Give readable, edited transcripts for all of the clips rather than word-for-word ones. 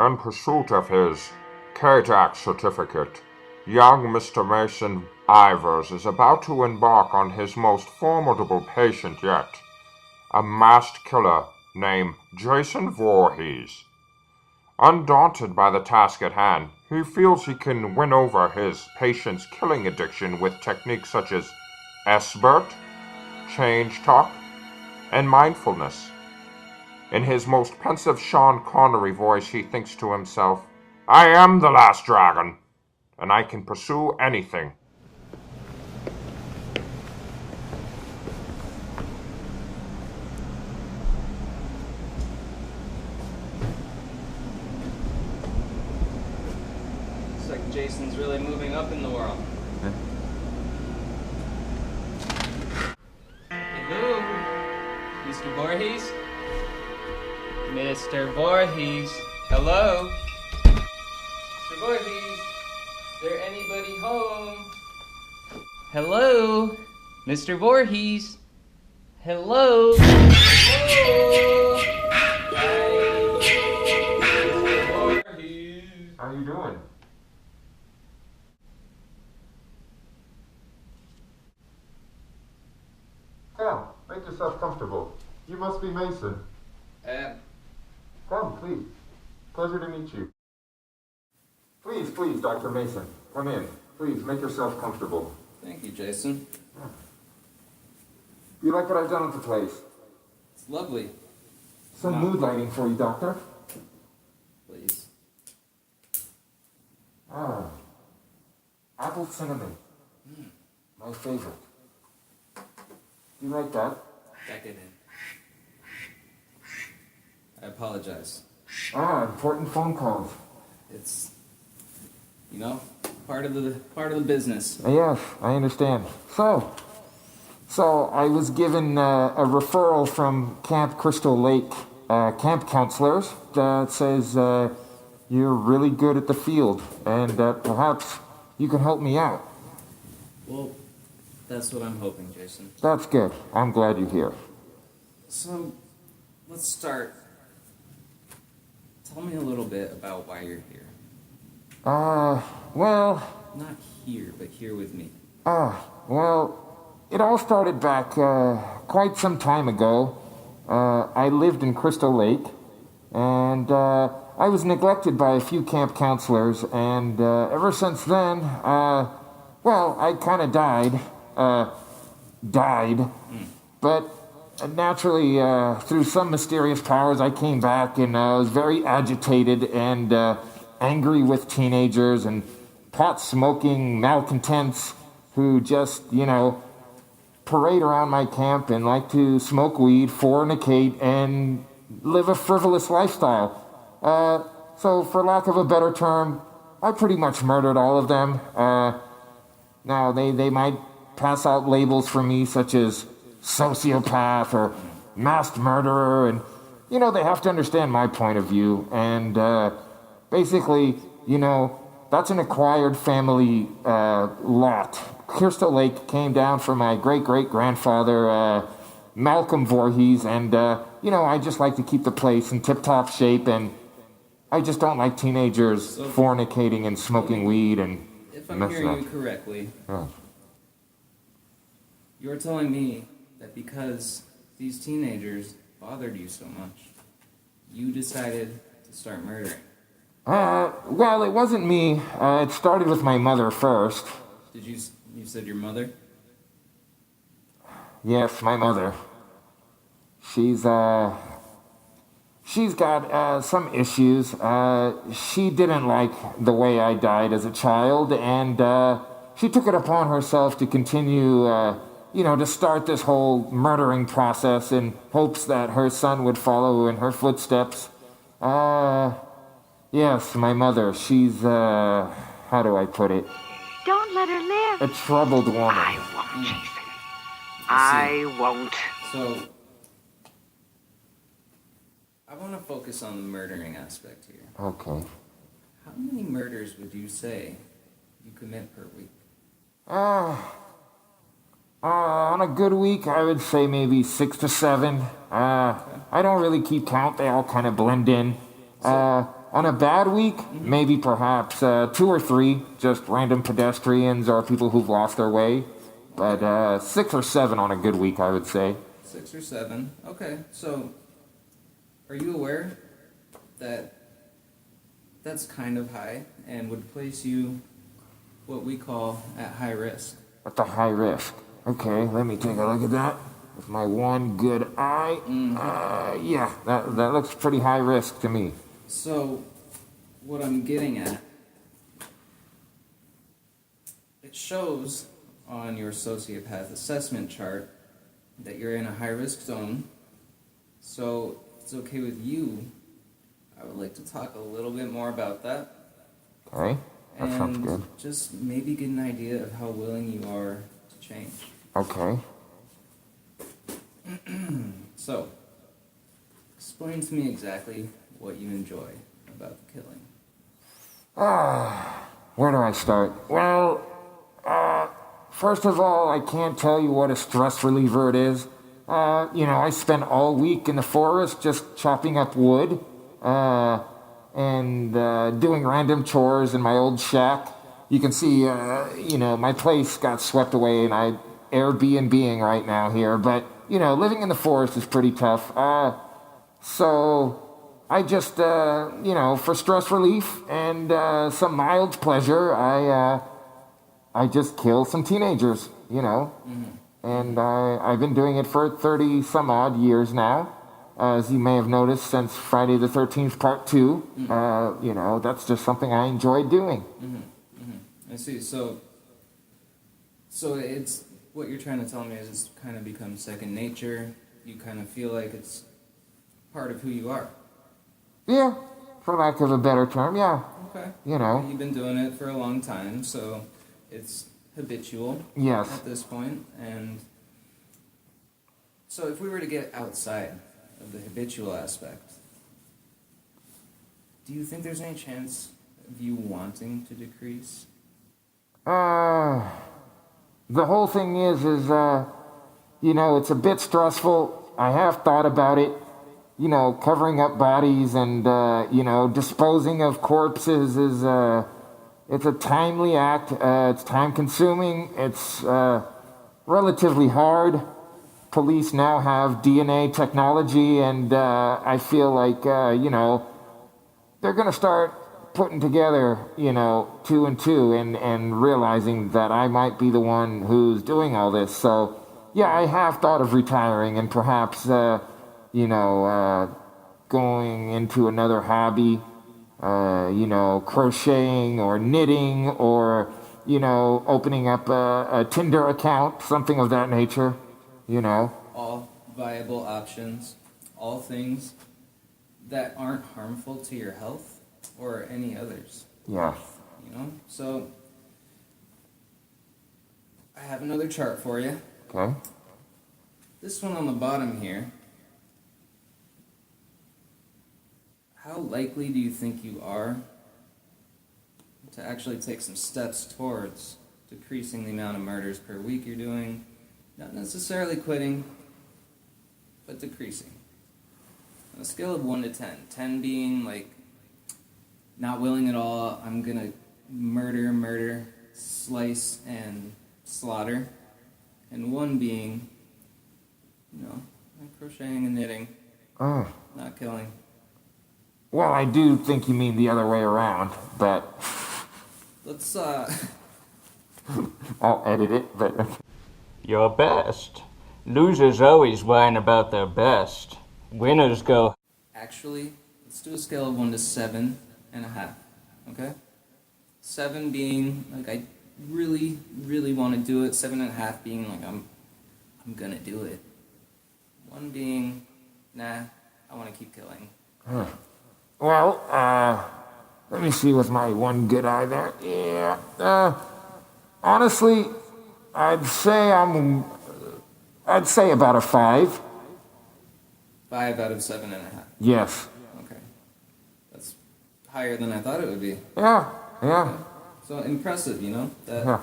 In pursuit of his KDAC certificate, young Mr. Mason Ivers is about to embark on his most formidable patient yet, a masked killer named Jason Voorhees. Undaunted by the task at hand, he feels he can win over his patient's killing addiction with techniques such as SBIRT, change talk, and mindfulness. In his most pensive Sean Connery voice, he thinks to himself, I am the last dragon, and I can pursue anything. Looks like Jason's really moving up in the world. Hello, Mr. Voorhees? Mr. Voorhees, hello? Mr. Voorhees, is there anybody home? Hello, Mr. Voorhees? Hello? Hello? Mr. Voorhees. How you doing? Come, make yourself comfortable. You must be Mason. Come, please. Pleasure to meet you. Please, Dr. Mason. Come in. Please, make yourself comfortable. Thank you, Jason. You like what I've done with the place? It's lovely. Some mood lighting for you, Doctor. Please. Apple cinnamon. My favorite. You like that? Decadent. I apologize. Important phone calls. It's, part of the business. Yes, I understand. So I was given a referral from Camp Crystal Lake camp counselors that says you're really good at the field and that perhaps you can help me out. Well, that's what I'm hoping, Jason. That's good. I'm glad you're here. So, let's start. Tell me a little bit about why you're here. Well... Not here, but here with me. Well, it all started back quite some time ago. I lived in Crystal Lake, and I was neglected by a few camp counselors, and ever since then, I kind of died. But naturally, through some mysterious powers, I came back and was very agitated and angry with teenagers and pot-smoking malcontents who just, parade around my camp and like to smoke weed, fornicate, and live a frivolous lifestyle. So, for lack of a better term, I pretty much murdered all of them. Now, they might pass out labels for me such as sociopath or masked murderer, and, they have to understand my point of view. And basically, that's an acquired family lot. Crystal Lake came down from my great-great-grandfather, Malcolm Voorhees, and, I just like to keep the place in tip-top shape, and I just don't like teenagers fornicating and smoking weed and if I'm hearing you correctly, you're telling me that because these teenagers bothered you so much, you decided to start murdering. Well, it wasn't me. It started with my mother first. You said your mother? Yes, my mother. She's got some issues. She didn't like the way I died as a child, and she took it upon herself to continue, to start this whole murdering process in hopes that her son would follow in her footsteps. Yes, my mother. She's, how do I put it? Don't let her live. A troubled woman. I won't, Jason. I won't. So, I want to focus on the murdering aspect here. Okay. How many murders would you say you commit per week? On a good week, I would say maybe 6 to 7. I don't really keep count. They all kind of blend in. On a bad week, maybe perhaps 2 or 3, just random pedestrians or people who've lost their way. But 6 or 7 on a good week, I would say. 6 or 7. Okay, so are you aware that that's kind of high and would place you what we call at high risk? At the high risk. Okay, let me take a look at that with my one good eye. Yeah, that looks pretty high risk to me. So, what I'm getting at, it shows on your sociopath assessment chart that you're in a high-risk zone. So, if it's okay with you, I would like to talk a little bit more about that. Okay, that sounds good. And just maybe get an idea of how willing you are to change. Okay. So, explain to me exactly what you enjoy about the killing. Where do I start? Well, first of all, I can't tell you what a stress reliever it is. I spent all week in the forest just chopping up wood and doing random chores in my old shack. You can see, my place got swept away and I Airbnb-ing right now here. But, living in the forest is pretty tough. So I just, for stress relief and some mild pleasure, I just kill some teenagers, And I've been doing it for 30 some odd years now. As you may have noticed, since Friday the 13th Part 2, that's just something I enjoy doing. I see. So it's what you're trying to tell me is it's kind of become second nature. You kind of feel like it's part of who you are. Yeah, for lack of a better term, yeah. Okay. You've been doing it for a long time, so it's habitual. Yes. At this point. And so if we were to get outside of the habitual aspect, do you think there's any chance of you wanting to decrease? The whole thing is, it's a bit stressful. I have thought about it. Covering up bodies and, disposing of corpses is, it's a timely act. It's time consuming. It's, relatively hard. Police now have DNA technology and, I feel like, they're gonna start putting together, 2 and 2 and realizing that I might be the one who's doing all this. So, yeah, I have thought of retiring and perhaps, going into another hobby, crocheting or knitting or, opening up a Tinder account, something of that nature, All viable options, all things that aren't harmful to your health or any others. Yeah. So I have another chart for you. Okay. This one on the bottom here. How likely do you think you are to actually take some steps towards decreasing the amount of murders per week you're doing? Not necessarily quitting, but decreasing. On a scale of 1 to 10, 10 being like not willing at all, I'm gonna murder, slice, and slaughter. And 1 being, crocheting and knitting, not killing. Well, I do think you mean the other way around, but Let's, I'll edit it, but Your best. Losers always whine about their best. Winners go. Actually, let's do a scale of 1 to 7.5. Okay? 7 being like I really, really want to do it. 7.5 being like I'm gonna do it. 1 being nah, I want to keep killing. well, let me see with my one good eye there. Yeah. Honestly, I'd say about a 5. 5 out of 7.5. Yes. Okay, that's higher than I thought it would be. Yeah. So impressive, that Yeah.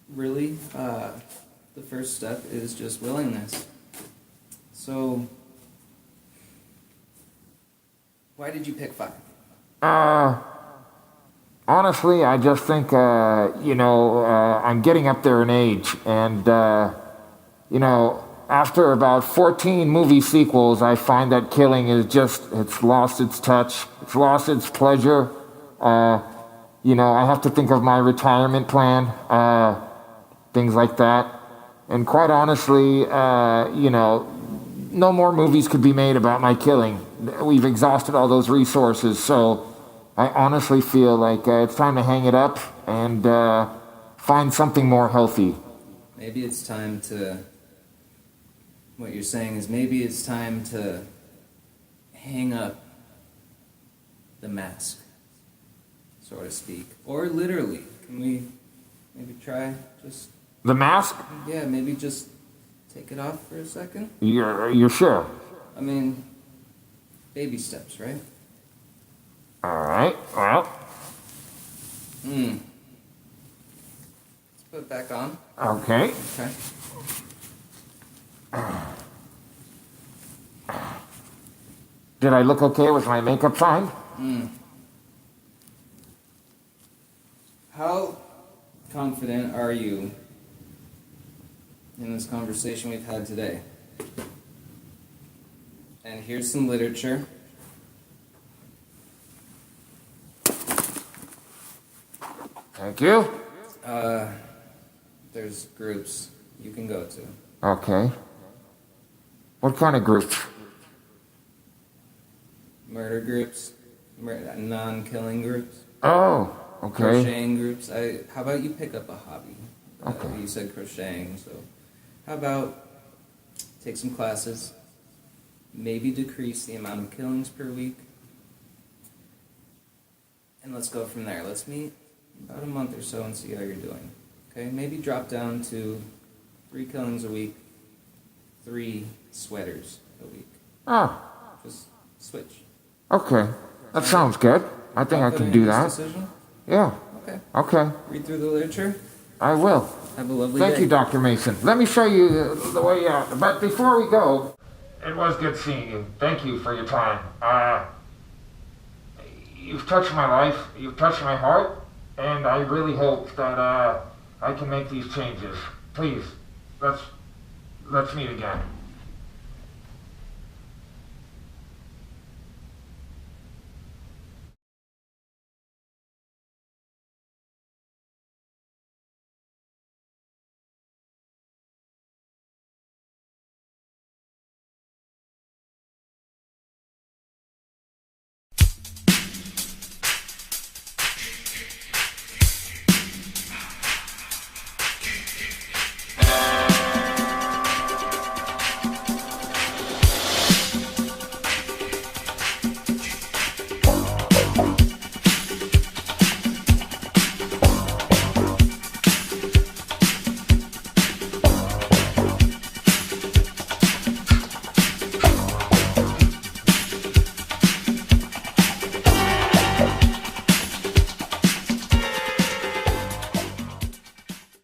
really, the first step is just willingness. So, why did you pick 5? Honestly, I just think, I'm getting up there in age. And, after about 14 movie sequels, I find that killing it's lost its touch. It's lost its pleasure. I have to think of my retirement plan, things like that. And quite honestly, no more movies could be made about my killing. We've exhausted all those resources, so I honestly feel like it's time to hang it up and find something more healthy. Maybe it's time to. What you're saying is maybe it's time to hang up the mask, so to speak. Or literally. Can we maybe try just. The mask? Yeah, maybe just take it off for a second? You're sure? I mean, baby steps, right? Alright, well. Let's put it back on. Okay. Okay. Did I look okay with my makeup fine? How confident are you in this conversation we've had today? And here's some literature. Thank you. There's groups you can go to. Okay. What kind of groups? Murder groups, non-killing groups, Oh, okay. crocheting groups. How about you pick up a hobby? Okay. You said crocheting, so how about take some classes, maybe decrease the amount of killings per week, and let's go from there. Let's meet about a month or so and see how you're doing. Okay, maybe drop down to 3 killings a week, 3 sweaters a week. Ah, Just switch. okay. That sounds good. I think I can do that. Decision? Yeah. Okay. Okay. Read through the literature. I will. Have a lovely Thank day. you, Dr. Mason. Let me show you the way out. But before we go, it was good seeing you. Thank you for your time. You've touched my life. You've touched my heart. And I really hope that I can make these changes. Please, let's meet again.